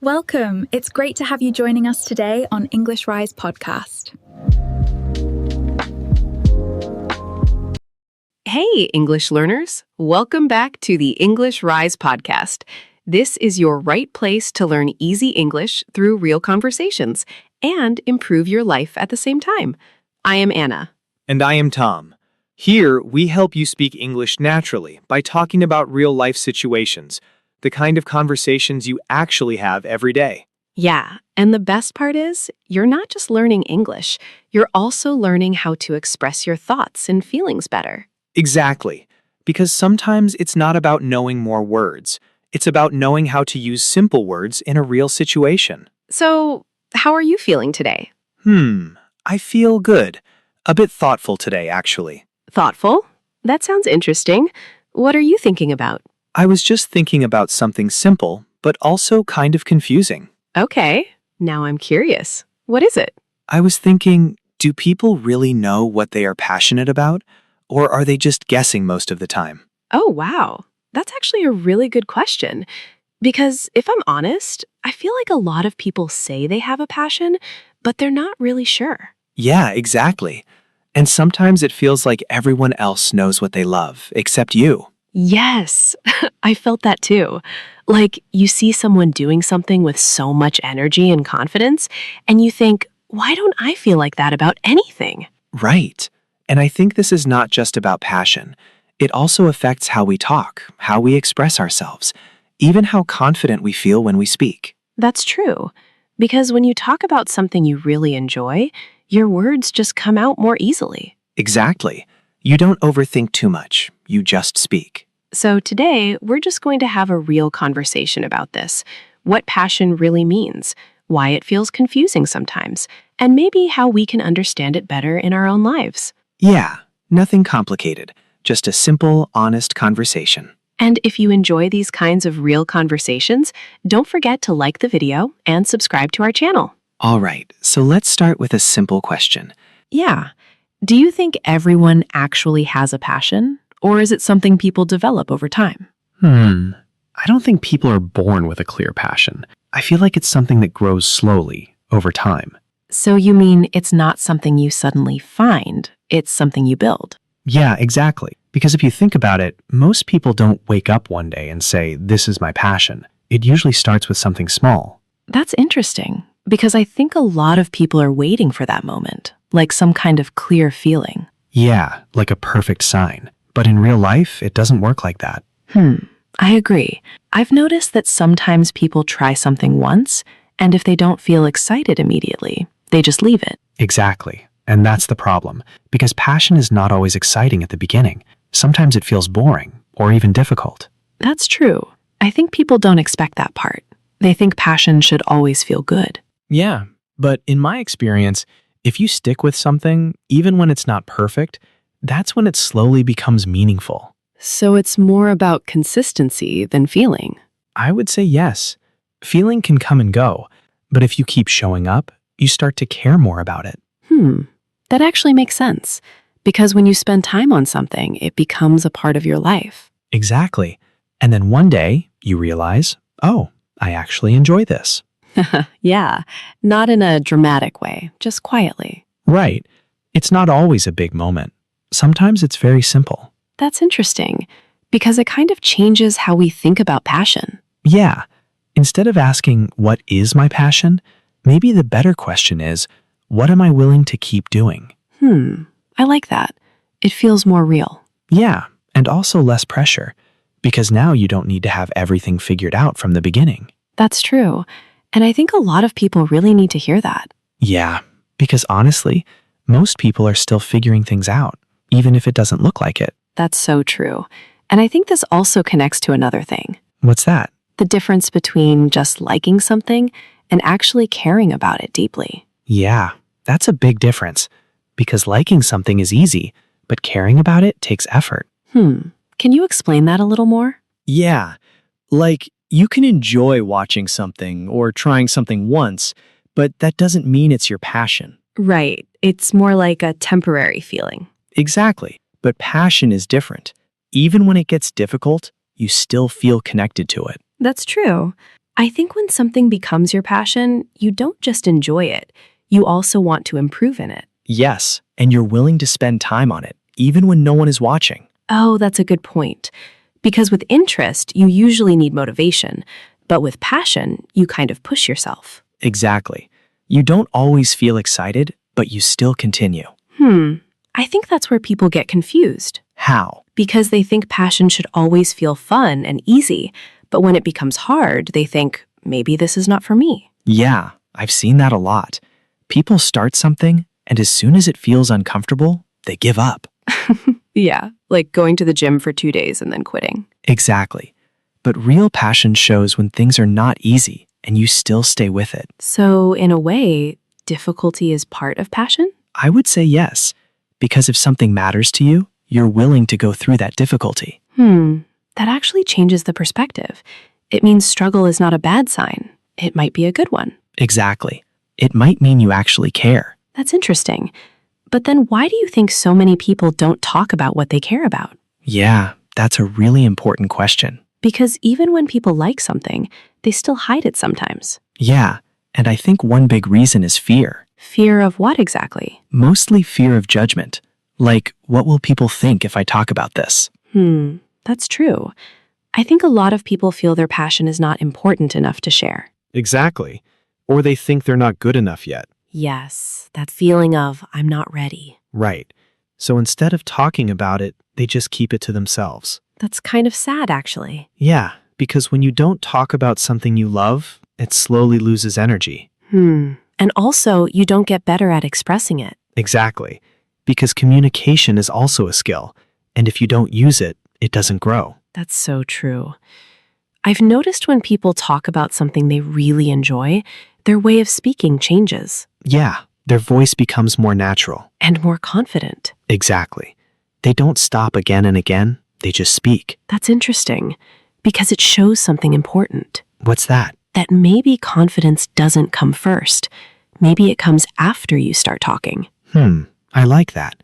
Welcome. It's great to have you joining us today on English Rise podcast. Hey, English learners. Welcome back to the English Rise podcast. This is your right place to learn easy English through real conversations and improve your life at the same time. I am Anna. And I am Tom. Here, we help you speak English naturally by talking about real-life situations, the kind of conversations you actually have every day. Yeah, and the best part is, you're not just learning English, you're also learning how to express your thoughts and feelings better. Exactly. Because sometimes it's not about knowing more words. It's about knowing how to use simple words in a real situation. So, how are you feeling today? I feel good. A bit thoughtful today, actually. Thoughtful? That sounds interesting. What are you thinking about? I was just thinking about something simple, but also kind of confusing. Okay, now I'm curious. What is it? I was thinking, do people really know what they are passionate about? Or are they just guessing most of the time? Oh, wow. That's actually a really good question. Because if I'm honest, I feel like a lot of people say they have a passion, but they're not really sure. Yeah, exactly. And sometimes it feels like everyone else knows what they love, except you. Yes, I felt that too. Like you see someone doing something with so much energy and confidence, and you think, why don't I feel like that about anything? Right. And I think this is not just about passion. It also affects how we talk, how we express ourselves, even how confident we feel when we speak. That's true. Because when you talk about something you really enjoy, your words just come out more easily. Exactly. You don't overthink too much. You just speak. So today, we're just going to have a real conversation about this. What passion really means, why it feels confusing sometimes, and maybe how we can understand it better in our own lives. Yeah, nothing complicated. Just a simple, honest conversation. And if you enjoy these kinds of real conversations, don't forget to like the video and subscribe to our channel. All right, so let's start with a simple question. Yeah. Do you think everyone actually has a passion? Or is it something people develop over time? I don't think people are born with a clear passion. I feel like it's something that grows slowly, over time. So you mean it's not something you suddenly find, it's something you build? Yeah, exactly. Because if you think about it, most people don't wake up one day and say, this is my passion. It usually starts with something small. That's interesting, because I think a lot of people are waiting for that moment, like some kind of clear feeling. Yeah, like a perfect sign. But in real life, it doesn't work like that. I agree. I've noticed that sometimes people try something once, and if they don't feel excited immediately, they just leave it. Exactly. And that's the problem. Because passion is not always exciting at the beginning. Sometimes it feels boring, or even difficult. That's true. I think people don't expect that part. They think passion should always feel good. Yeah, but in my experience, if you stick with something, even when it's not perfect, that's when it slowly becomes meaningful. So it's more about consistency than feeling. I would say yes. Feeling can come and go, but if you keep showing up, you start to care more about it. That actually makes sense. Because when you spend time on something, it becomes a part of your life. Exactly. And then one day, you realize, oh, I actually enjoy this. Yeah, not in a dramatic way, just quietly. Right. It's not always a big moment. Sometimes it's very simple. That's interesting, because it kind of changes how we think about passion. Yeah. Instead of asking, what is my passion? Maybe the better question is, what am I willing to keep doing? I like that. It feels more real. Yeah, and also less pressure, because now you don't need to have everything figured out from the beginning. That's true. And I think a lot of people really need to hear that. Yeah, because honestly, most people are still figuring things out, even if it doesn't look like it. That's so true. And I think this also connects to another thing. What's that? The difference between just liking something and actually caring about it deeply. Yeah, that's a big difference, because liking something is easy, but caring about it takes effort. Can you explain that a little more? Yeah, like you can enjoy watching something or trying something once, but that doesn't mean it's your passion. Right. It's more like a temporary feeling. Exactly, but passion is different. Even when it gets difficult, you still feel connected to it. That's true. I think when something becomes your passion, you don't just enjoy it, you also want to improve in it. Yes, and you're willing to spend time on it, even when no one is watching. Oh, that's a good point. Because with interest, you usually need motivation, but with passion, you kind of push yourself. Exactly. You don't always feel excited, but you still continue. I think that's where people get confused. How? Because they think passion should always feel fun and easy, but when it becomes hard, they think, maybe this is not for me. Yeah, I've seen that a lot. People start something, and as soon as it feels uncomfortable, they give up. Yeah, like going to the gym for 2 days and then quitting. Exactly. But real passion shows when things are not easy and you still stay with it. So, in a way, difficulty is part of passion? I would say yes, because if something matters to you, you're willing to go through that difficulty. That actually changes the perspective. It means struggle is not a bad sign. It might be a good one. Exactly. It might mean you actually care. That's interesting. But then why do you think so many people don't talk about what they care about? Yeah, that's a really important question. Because even when people like something, they still hide it sometimes. Yeah, and I think one big reason is fear. Fear of what exactly? Mostly fear of judgment. Like, what will people think if I talk about this? That's true. I think a lot of people feel their passion is not important enough to share. Exactly. Or they think they're not good enough yet. Yes, that feeling of, I'm not ready. Right. So instead of talking about it, they just keep it to themselves. That's kind of sad, actually. Yeah, because when you don't talk about something you love, it slowly loses energy. And also, you don't get better at expressing it. Exactly. Because communication is also a skill, and if you don't use it, it doesn't grow. That's so true. I've noticed when people talk about something they really enjoy, their way of speaking changes. Yeah, their voice becomes more natural. And more confident. Exactly. They don't stop again and again, they just speak. That's interesting, because it shows something important. What's that? That maybe confidence doesn't come first. Maybe it comes after you start talking. I like that.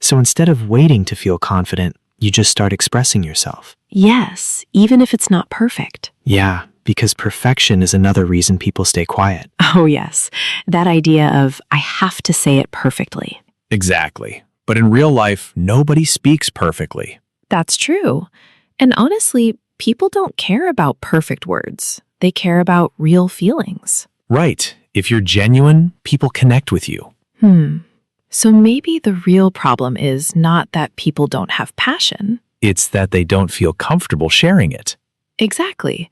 So instead of waiting to feel confident, you just start expressing yourself. Yes, even if it's not perfect. Yeah, because perfection is another reason people stay quiet. Oh, yes. That idea of, I have to say it perfectly. Exactly. But in real life, nobody speaks perfectly. That's true. And honestly, people don't care about perfect words. They care about real feelings. Right. If you're genuine, people connect with you. So maybe the real problem is not that people don't have passion. It's that they don't feel comfortable sharing it. Exactly.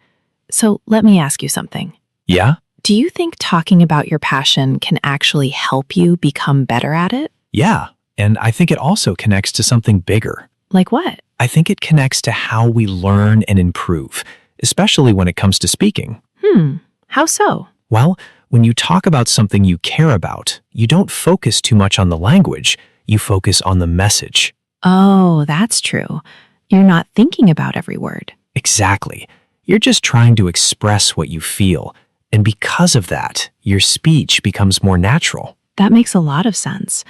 So let me ask you something. Yeah? Do you think talking about your passion can actually help you become better at it? Yeah. And I think it also connects to something bigger. Like what? I think it connects to how we learn and improve, especially when it comes to speaking. How so? Well, when you talk about something you care about, you don't focus too much on the language, you focus on the message. Oh, that's true. You're not thinking about every word. Exactly. You're just trying to express what you feel, and because of that, your speech becomes more natural. That makes a lot of sense.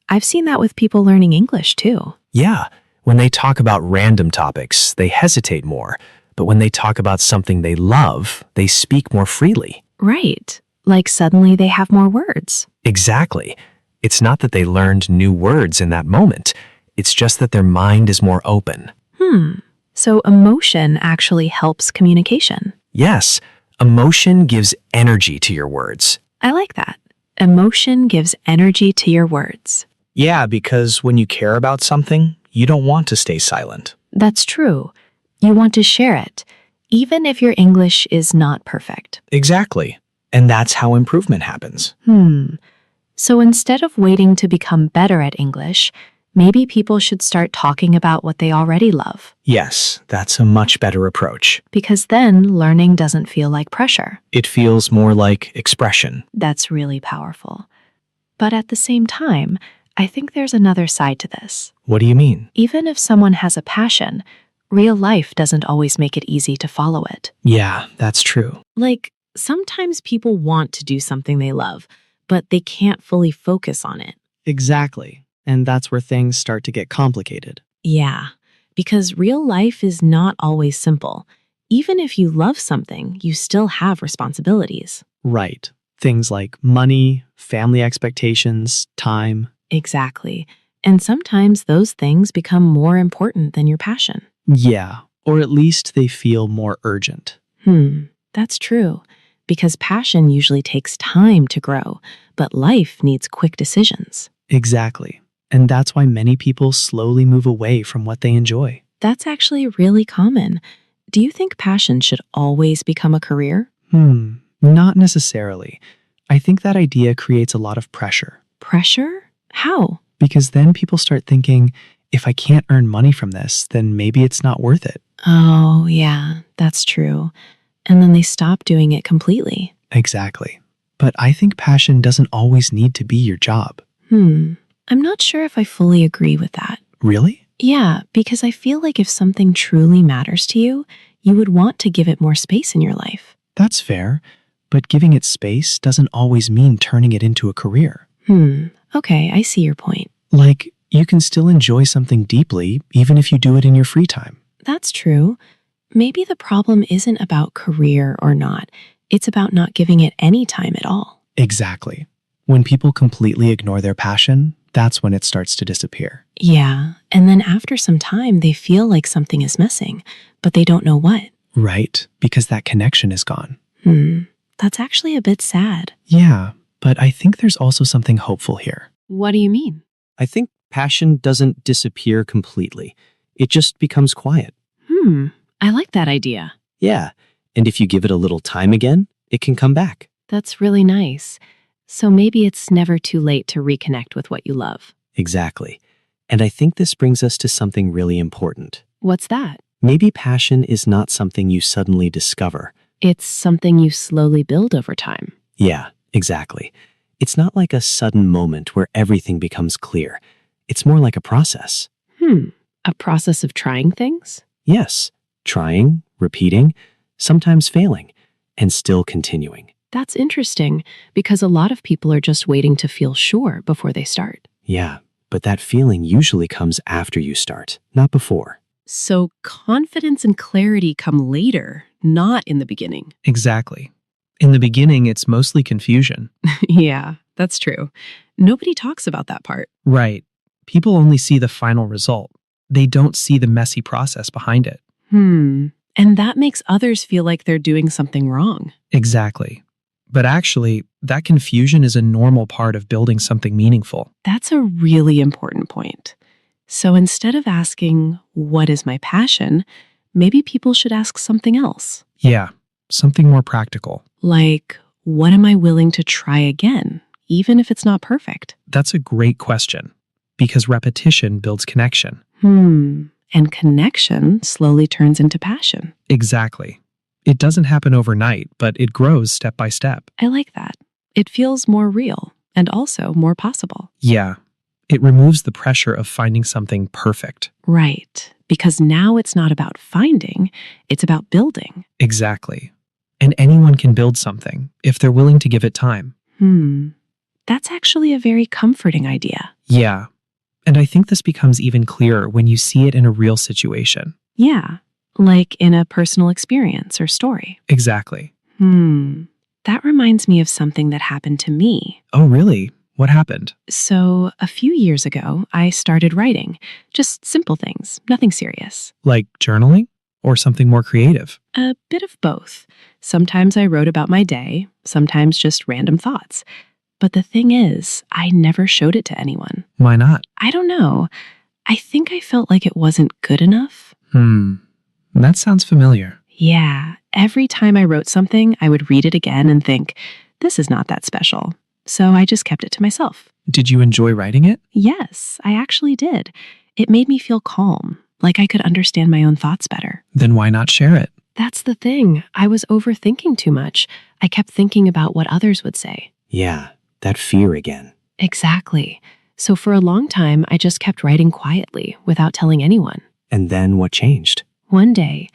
I've seen that with people learning English too. Yeah, when they talk about random topics, they hesitate more, but when they talk about something they love, they speak more freely. Right. Like suddenly they have more words. Exactly. It's not that they learned new words in that moment. It's just that their mind is more open. So emotion actually helps communication. Yes, emotion gives energy to your words. I like that. Emotion gives energy to your words. Yeah, because when you care about something, you don't want to stay silent. That's true. You want to share it, even if your English is not perfect. Exactly. And that's how improvement happens. So instead of waiting to become better at English, maybe people should start talking about what they already love. Yes, that's a much better approach. Because then learning doesn't feel like pressure. It feels more like expression. That's really powerful. But at the same time, I think there's another side to this. What do you mean? Even if someone has a passion, real life doesn't always make it easy to follow it. Yeah, that's true. Like, sometimes people want to do something they love, but they can't fully focus on it. Exactly. And that's where things start to get complicated. Yeah, because real life is not always simple. Even if you love something, you still have responsibilities. Right. Things like money, family expectations, time. Exactly. And sometimes those things become more important than your passion. Yeah, or at least they feel more urgent. That's true. Because passion usually takes time to grow, but life needs quick decisions. Exactly. And that's why many people slowly move away from what they enjoy. That's actually really common. Do you think passion should always become a career? Not necessarily. I think that idea creates a lot of pressure. Pressure? How? Because then people start thinking, if I can't earn money from this, then maybe it's not worth it. Oh, yeah, that's true. And then they stop doing it completely. Exactly. But I think passion doesn't always need to be your job. I'm not sure if I fully agree with that. Really? Yeah, because I feel like if something truly matters to you, you would want to give it more space in your life. That's fair. But giving it space doesn't always mean turning it into a career. Okay, I see your point. Like, you can still enjoy something deeply even if you do it in your free time. That's true. Maybe the problem isn't about career or not. It's about not giving it any time at all. Exactly. When people completely ignore their passion, that's when it starts to disappear. Yeah, and then after some time, they feel like something is missing, but they don't know what. Right, because that connection is gone. That's actually a bit sad. Yeah, but I think there's also something hopeful here. What do you mean? I think passion doesn't disappear completely. It just becomes quiet. I like that idea. Yeah, and if you give it a little time again, it can come back. That's really nice. So maybe it's never too late to reconnect with what you love. Exactly. And I think this brings us to something really important. What's that? Maybe passion is not something you suddenly discover. It's something you slowly build over time. Yeah, exactly. It's not like a sudden moment where everything becomes clear. It's more like a process. A process of trying things? Yes, trying, repeating, sometimes failing, and still continuing. That's interesting because a lot of people are just waiting to feel sure before they start. Yeah, but that feeling usually comes after you start, not before. So confidence and clarity come later, not in the beginning. Exactly. In the beginning, it's mostly confusion. Yeah, that's true. Nobody talks about that part. Right. People only see the final result. They don't see the messy process behind it. And that makes others feel like they're doing something wrong. Exactly. But actually, that confusion is a normal part of building something meaningful. That's a really important point. So instead of asking, what is my passion, maybe people should ask something else. Yeah, something more practical. Like, what am I willing to try again, even if it's not perfect? That's a great question, because repetition builds connection. And connection slowly turns into passion. Exactly. It doesn't happen overnight, but it grows step by step. I like that. It feels more real and also more possible. Yeah, it removes the pressure of finding something perfect. Right. Because now it's not about finding, it's about building. Exactly. And anyone can build something if they're willing to give it time. That's actually a very comforting idea. Yeah. And I think this becomes even clearer when you see it in a real situation. Yeah. Like in a personal experience or story. Exactly. That reminds me of something that happened to me. Oh, really? What happened? So, a few years ago, I started writing. Just simple things, nothing serious. Like journaling? Or something more creative? A bit of both. Sometimes I wrote about my day, sometimes just random thoughts. But the thing is, I never showed it to anyone. Why not? I don't know. I think I felt like it wasn't good enough. That sounds familiar. Yeah, every time I wrote something, I would read it again and think, this is not that special. So I just kept it to myself. Did you enjoy writing it? Yes, I actually did. It made me feel calm, like I could understand my own thoughts better. Then why not share it? That's the thing. I was overthinking too much. I kept thinking about what others would say. Yeah, that fear again. Exactly. So for a long time, I just kept writing quietly without telling anyone. And then what changed? One day,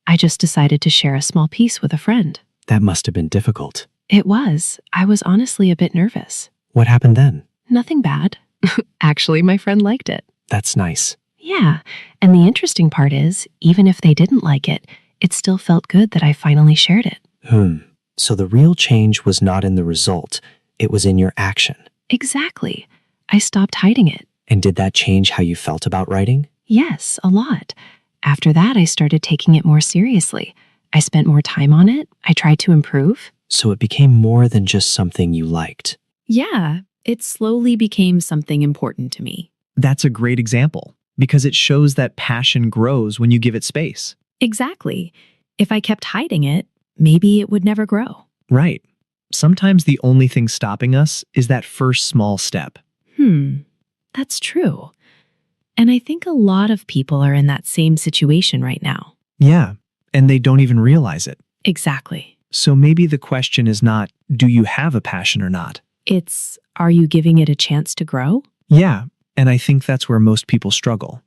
I just decided to share a small piece with a friend. That must have been difficult. It was. I was honestly a bit nervous. What happened then? Nothing bad. Actually, my friend liked it. That's nice. Yeah. And the interesting part is, even if they didn't like it, it still felt good that I finally shared it. So the real change was not in the result, it was in your action. Exactly. I stopped hiding it. And did that change how you felt about writing? Yes, a lot. After that, I started taking it more seriously. I spent more time on it. I tried to improve. So it became more than just something you liked. Yeah, it slowly became something important to me. That's a great example because it shows that passion grows when you give it space. Exactly. If I kept hiding it, maybe it would never grow. Right. Sometimes the only thing stopping us is that first small step. That's true. And I think a lot of people are in that same situation right now. Yeah, and they don't even realize it. Exactly. So maybe the question is not, do you have a passion or not? It's, are you giving it a chance to grow? Yeah, and I think that's where most people struggle.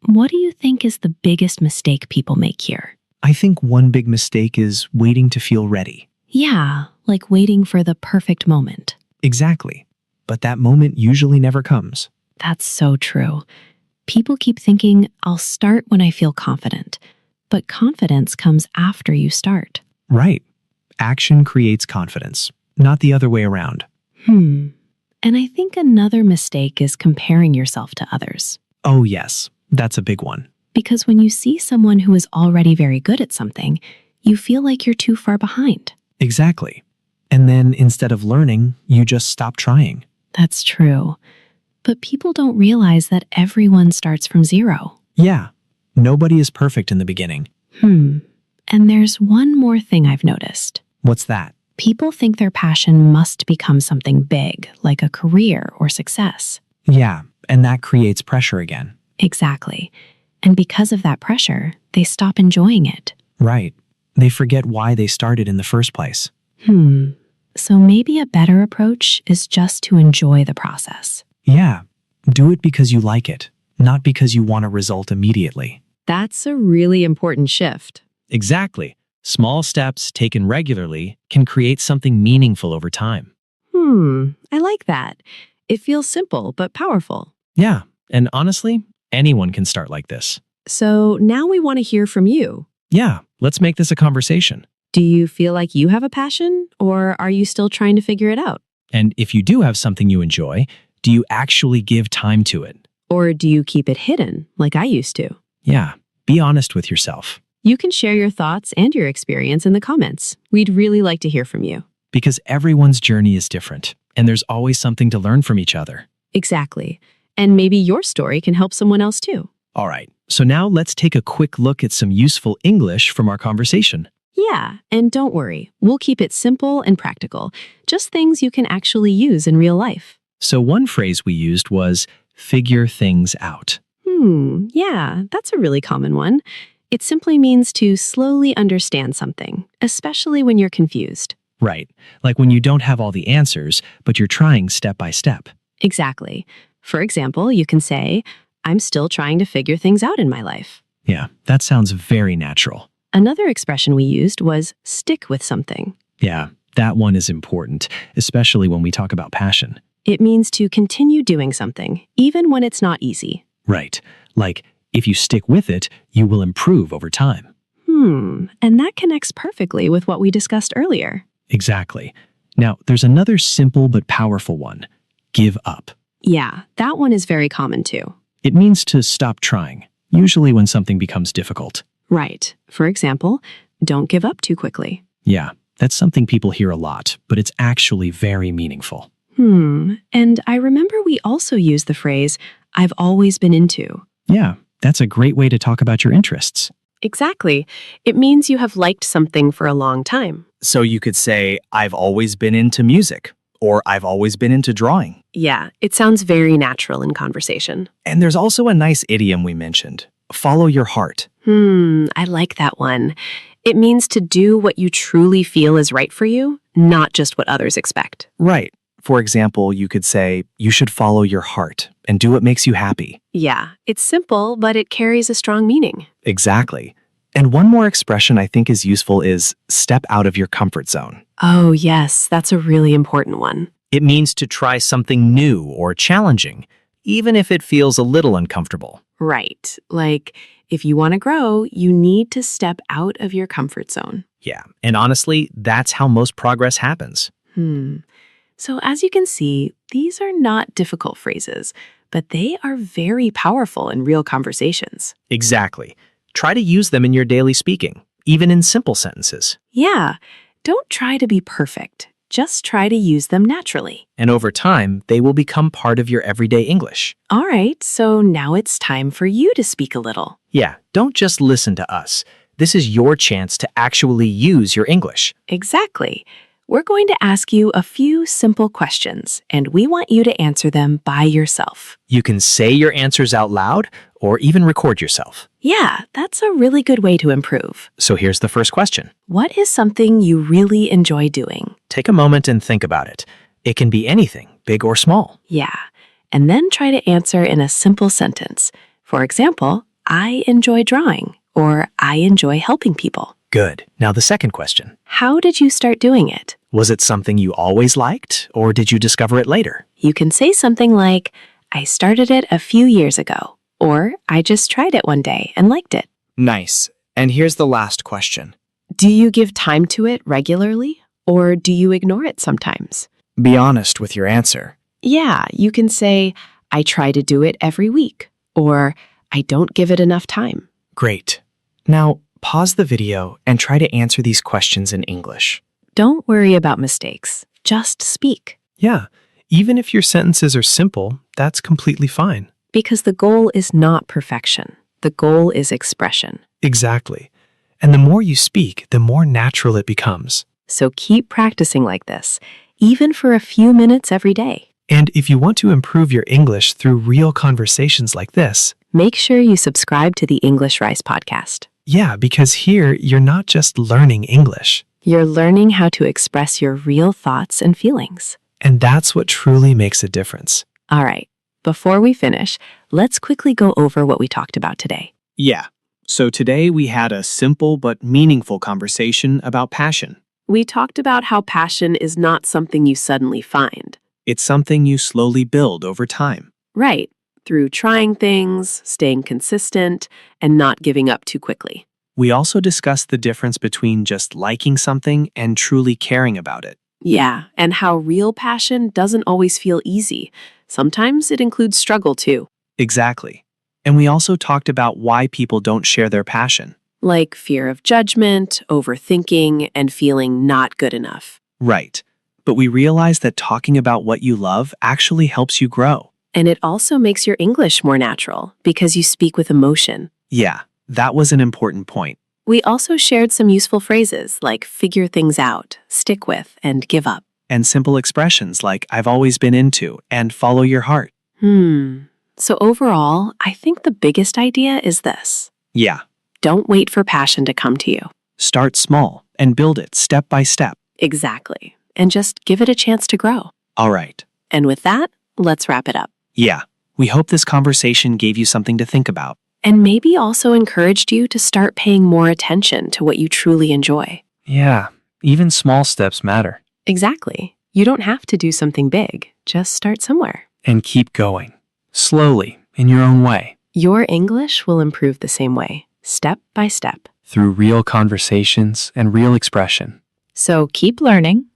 What do you think is the biggest mistake people make here? I think one big mistake is waiting to feel ready. Yeah, like waiting for the perfect moment. Exactly. But that moment usually never comes. That's so true. People keep thinking, I'll start when I feel confident. But confidence comes after you start. Right. Action creates confidence, not the other way around. And I think another mistake is comparing yourself to others. Oh, yes. That's a big one. Because when you see someone who is already very good at something, you feel like you're too far behind. Exactly. And then instead of learning, you just stop trying. That's true. But people don't realize that everyone starts from zero. Yeah. Nobody is perfect in the beginning. And there's one more thing I've noticed. What's that? People think their passion must become something big, like a career or success. Yeah, and that creates pressure again. Exactly. And because of that pressure, they stop enjoying it. Right. They forget why they started in the first place. So maybe a better approach is just to enjoy the process. Yeah. Do it because you like it, not because you want a result immediately. That's a really important shift. Exactly. Small steps taken regularly can create something meaningful over time. I like that. It feels simple but powerful. Yeah, and honestly, anyone can start like this. So now we want to hear from you. Yeah, let's make this a conversation. Do you feel like you have a passion, or are you still trying to figure it out? And if you do have something you enjoy, do you actually give time to it? Or do you keep it hidden, like I used to? Yeah, be honest with yourself. You can share your thoughts and your experience in the comments. We'd really like to hear from you. Because everyone's journey is different, and there's always something to learn from each other. Exactly. And maybe your story can help someone else too. All right, so now let's take a quick look at some useful English from our conversation. Yeah, and don't worry, we'll keep it simple and practical, just things you can actually use in real life. So one phrase we used was figure things out. Yeah, that's a really common one. It simply means to slowly understand something, especially when you're confused. Right, like when you don't have all the answers, but you're trying step by step. Exactly. For example, you can say, I'm still trying to figure things out in my life. Yeah, that sounds very natural. Another expression we used was stick with something. Yeah, that one is important, especially when we talk about passion. It means to continue doing something, even when it's not easy. Right, like if you stick with it, you will improve over time. And that connects perfectly with what we discussed earlier. Exactly. Now, there's another simple but powerful one. Give up. Yeah, that one is very common too. It means to stop trying, usually when something becomes difficult. Right. For example, don't give up too quickly. Yeah, that's something people hear a lot, but it's actually very meaningful. And I remember we also use the phrase, I've always been into. Yeah, that's a great way to talk about your interests. Exactly. It means you have liked something for a long time. So you could say, I've always been into music, or I've always been into drawing. Yeah, it sounds very natural in conversation. And there's also a nice idiom we mentioned, follow your heart. I like that one. It means to do what you truly feel is right for you, not just what others expect. Right. For example, you could say, you should follow your heart and do what makes you happy. Yeah, it's simple, but it carries a strong meaning. Exactly. And one more expression I think is useful is step out of your comfort zone. Oh, yes, that's a really important one. It means to try something new or challenging, even if it feels a little uncomfortable. Right. Like, If you want to grow, you need to step out of your comfort zone. Yeah, and honestly, that's how most progress happens. So as you can see, these are not difficult phrases, but they are very powerful in real conversations. Exactly. Try to use them in your daily speaking, even in simple sentences. Yeah, don't try to be perfect. Just try to use them naturally. And over time, they will become part of your everyday English. All right, so now it's time for you to speak a little. Yeah, don't just listen to us. This is your chance to actually use your English. Exactly. We're going to ask you a few simple questions, and we want you to answer them by yourself. You can say your answers out loud or even record yourself. Yeah, that's a really good way to improve. So here's the first question. What is something you really enjoy doing? Take a moment and think about it. It can be anything, big or small. Yeah, and then try to answer in a simple sentence. For example, I enjoy drawing, or I enjoy helping people. Good. Now the second question. How did you start doing it? Was it something you always liked, or did you discover it later? You can say something like, I started it a few years ago, or I just tried it one day and liked it. Nice. And here's the last question. Do you give time to it regularly, or do you ignore it sometimes? Be honest with your answer. Yeah, you can say, I try to do it every week, or I don't give it enough time. Great. Now, pause the video and try to answer these questions in English. Don't worry about mistakes. Just speak. Yeah, even if your sentences are simple, that's completely fine. Because the goal is not perfection. The goal is expression. Exactly. And the more you speak, the more natural it becomes. So keep practicing like this, even for a few minutes every day. And if you want to improve your English through real conversations like this, make sure you subscribe to the English Rise podcast. Yeah, because here you're not just learning English. You're learning how to express your real thoughts and feelings. And that's what truly makes a difference. All right, before we finish, let's quickly go over what we talked about today. Yeah. So today we had a simple but meaningful conversation about passion. We talked about how passion is not something you suddenly find. It's something you slowly build over time. Right, through trying things, staying consistent, and not giving up too quickly. We also discussed the difference between just liking something and truly caring about it. Yeah, and how real passion doesn't always feel easy. Sometimes it includes struggle too. Exactly. And we also talked about why people don't share their passion. Like fear of judgment, overthinking, and feeling not good enough. Right. But we realized that talking about what you love actually helps you grow. And it also makes your English more natural because you speak with emotion. Yeah, that was an important point. We also shared some useful phrases like figure things out, stick with, and give up. And simple expressions like I've always been into and follow your heart. So overall, I think the biggest idea is this. Yeah. Don't wait for passion to come to you. Start small and build it step by step. Exactly. And just give it a chance to grow. All right. And with that, let's wrap it up. Yeah. We hope this conversation gave you something to think about. And maybe also encouraged you to start paying more attention to what you truly enjoy. Yeah, even small steps matter. Exactly. You don't have to do something big. Just start somewhere. And keep going. Slowly, in your own way. Your English will improve the same way, step by step. Through real conversations and real expression. So keep learning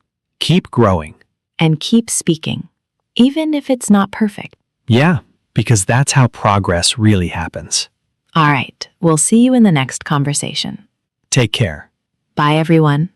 Keep growing. and keep speaking, even if it's not perfect. Yeah, because that's how progress really happens. All right, we'll see you in the next conversation. Take care. Bye, everyone.